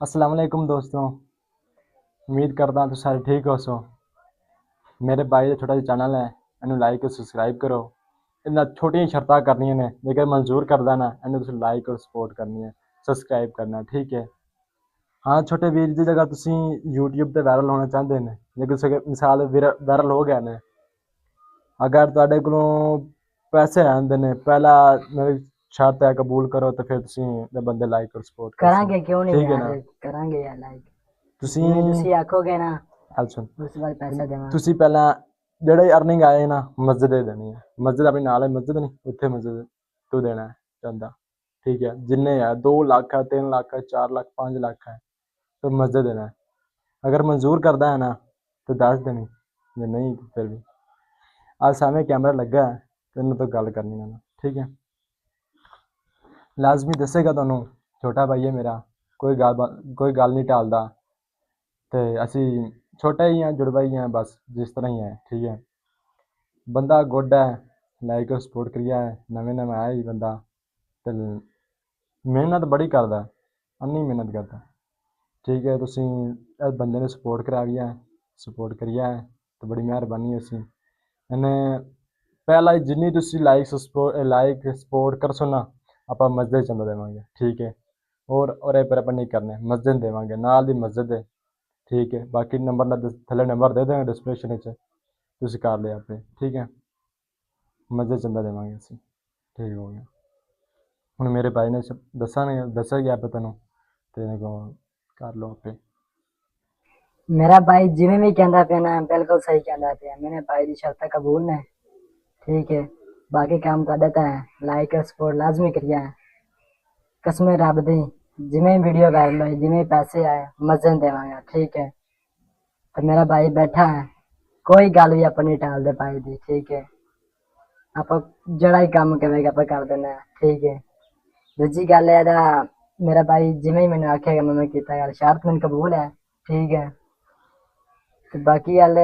अस्सलाम वालेकुम दोस्तों। उम्मीद करदा तुसीं सारे ठीक होसो। मेरे भाई दा छोटा जिहा चैनल है, इहनूं लाइक और सब्सक्राइब करो। इन्हां छोटियां शर्तां करनियां ने, जेकर मंजूर करदा ना इहनूं तुसीं लाइक और सपोर्ट करनी है, सब्सक्राइब करना, ठीक है। हाँ छोटे वीर जी, जगह तुसीं यूट्यूब ते वायरल होना चाहते ने, जे तुसीं मिसाल वायरल हो गए ने, अगर तुहाडे कोलों पैसे आंदे ने, पहला मेरी शर्त है कबूल करो तो फिर तुसीं दे बंदे लाइक और सपोर्ट कर सकदे, करांगे क्यों नहीं ठीक है यार। ना। करांगे यार लाइक। जिवें तुसीं ਤੁਸੀਂ ਆਖੋਗੇ ਨਾ गल सुन, ਉਸ ਤੋਂ ਬਾਅਦ ਪੈਸਾ ਦੇਵਾਂਗੇ। ਤੁਸੀਂ ਪਹਿਲਾਂ ਜਿਹੜੇ अर्निंग ਆਏ ਨਾ ਮਸਜਿਦ ਦੇ ਦੇਣੀ ਹੈ। ਮਸਜਿਦ ਆਪਣੀ ਨਾਲ ਹੈ, ਮਸਜਿਦ ਨਹੀਂ ਉੱਥੇ ਮਸਜਿਦ ਤੂੰ ਦੇਣਾ ਹੈ ਚੰਦਾ, ठीक है। जिन्ने है 2 लाख है, 3 लाख है, 4 लाख, 5 लाख है, तो मस्जिद देना है। अगर मंजूर करता है ना तो दस देनी, जे नहीं तो फिर भी आज सामने कैमरा लगा है तो इन्होंने तो गल करनी ना, ठीक है। लाजमी दसेगा ਤੁਹਾਨੂੰ, छोटा भाई है मेरा, कोई गल नहीं टालता। तो असी छोटे ही हैं, जुड़वा ही हैं, बस जिस तरह ही है, ठीक है। बंदा गुड है, लाइक और सपोर्ट करिया है, नवें नवें आया ही बंदा, तो मेहनत बड़ी करता, अन्नी मेहनत करता, ठीक है। तुसीं इस बंदे ने सपोर्ट कराया है, सपोर्ट करिया है तो बड़ी मेहरबानी उसी इन्हें पहला ही जिन्नी तुसीं लाइक सपोर्ट करसो ना, आपां मस्जिद चंदा देवांगे, ठीक है। और ये पर अपन नहीं करने, मस्जिद देवांगे, नाल दी मस्जिद है, ठीक है। बाकी नंबर थल्ले नंबर दे देंगे डिस्क्रिप्शन च, तुसीं कर लिया आपे, ठीक है। मस्जिद चंदा देवांगे असीं, ठीक हो गया। हुण मेरे भाई ने दस्सा गया आपे तैनूं, ते इहदे कोल कर लो आपे। मेरा भाई जिवें भी कहंदा पिया ना बिल्कुल सही कहंदा पिया। मेरे भाई दी शर्तां कबूल ने, ठीक है। बाकी काम तुहाडे ते है, लाइक और सपोर्ट लाजमी करिया है। कसमें रब दी जिवें वीडियो वायरल होई, जिवें पैसे आए मस्जिद देवांगा, ठीक है। तो मेरा भाई बैठा है, कोई गल भी अपन नहीं टालदे भाई दी, ठीक है। ਆਪਾਂ ਜਿਹੜਾ ਹੀ ਕੰਮ ਕਹੇਗਾ ਆਪਾਂ ਕਰ ਦਿੰਦੇ ਹਾਂ, ठीक है। दूजी गल है मेरा भाई जिवें ही मैंने आखेगा मैं किया यार, शर्त मैंने कबूल है, ठीक है। तो बाकी गल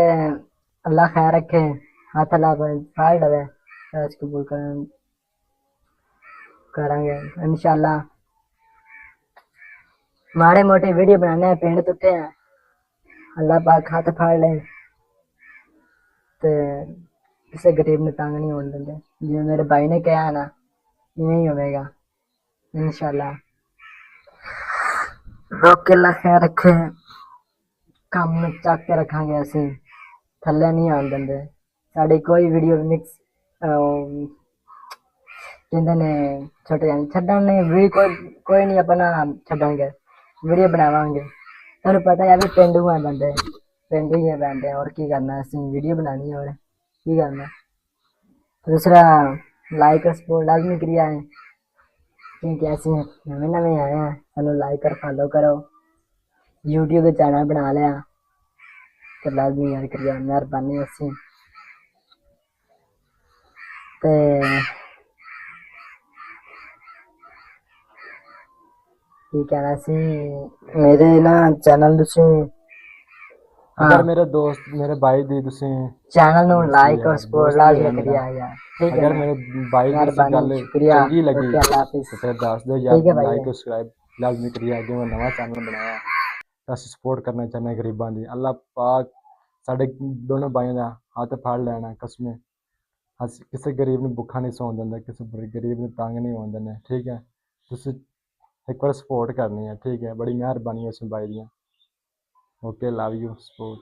अल्लाह खैर रखे, हाथ अल्लाह फाड़ लवे, कबूल करांगे इंशाल्लाह। माड़े मोटे वीडियो बनाने हैं, पिंड तुट्टे हैं, अल्लाह पाक हाथ फाड़ ले, तो किसी गरीब ने तंग नहीं होने देंगे। जिवें मेरे भाई ने कहा है ना, इवें ही होगा इंशाल्लाह। रोक के अल्लाह खैर रखे, काम में चक के रखांगे असीं, थल्ले नहीं आन देंगे। साड़ी कोई वीडियो मिक्स कहते ने छोटे छड्डण नहीं भी, कोई नहीं अपना छड्डांगे, वीडियो बनावांगे। तुहानूं पता है भी पेंडू है बंदे, पेंडू ही है बंदे, और की करना असीं वीडियो बनानी है और की करना। दूसरा लाइक और सपोर्ट लाजमी करिया है, क्योंकि असीं नवें नवें आए हैं, सानूं लाइक और फॉलो करो। यूट्यूब पे चैनल बना लिया तो लाजमी यार करिया, मेहरबानी असीं ते की कहना सी। मेरे ना चैनल तुसीं हाँ अगर मेरे दोस्त मेरे भाई दी तुसीं चैनल नूं दोस्ती लाइक है, और सपोर्ट दोस्त ही लाजमी होया मेरा, करिया यार, ठीक है अगर ना। मेरे भाई दी तुसीं मेहरबानी गल शुक्रिया, चंगी लगी ओके अल्लाह हाफिज, तो फिर दस दो यार, ठीक है भाई। लाइक और सब्सक्राइब लाजमी करिए। अगे मैं नवा चैनल बनाया तो असीं सपोर्ट करना चाहते हैं गरीबां दी। अल्लाह पाक साडे दोनों भाइयों दा हत्थ फड़ लैना कसमें, अस किसी गरीब नूं भुक्खा नहीं सौन देंदे, किसी गरीब नूं तंग नहीं होन देंदे, ठीक है। तुसीं एक बार सपोर्ट करनी है, ठीक है। बड़ी मेहरबानी उस भाई दी, ओके, लव यू, सपोर्ट।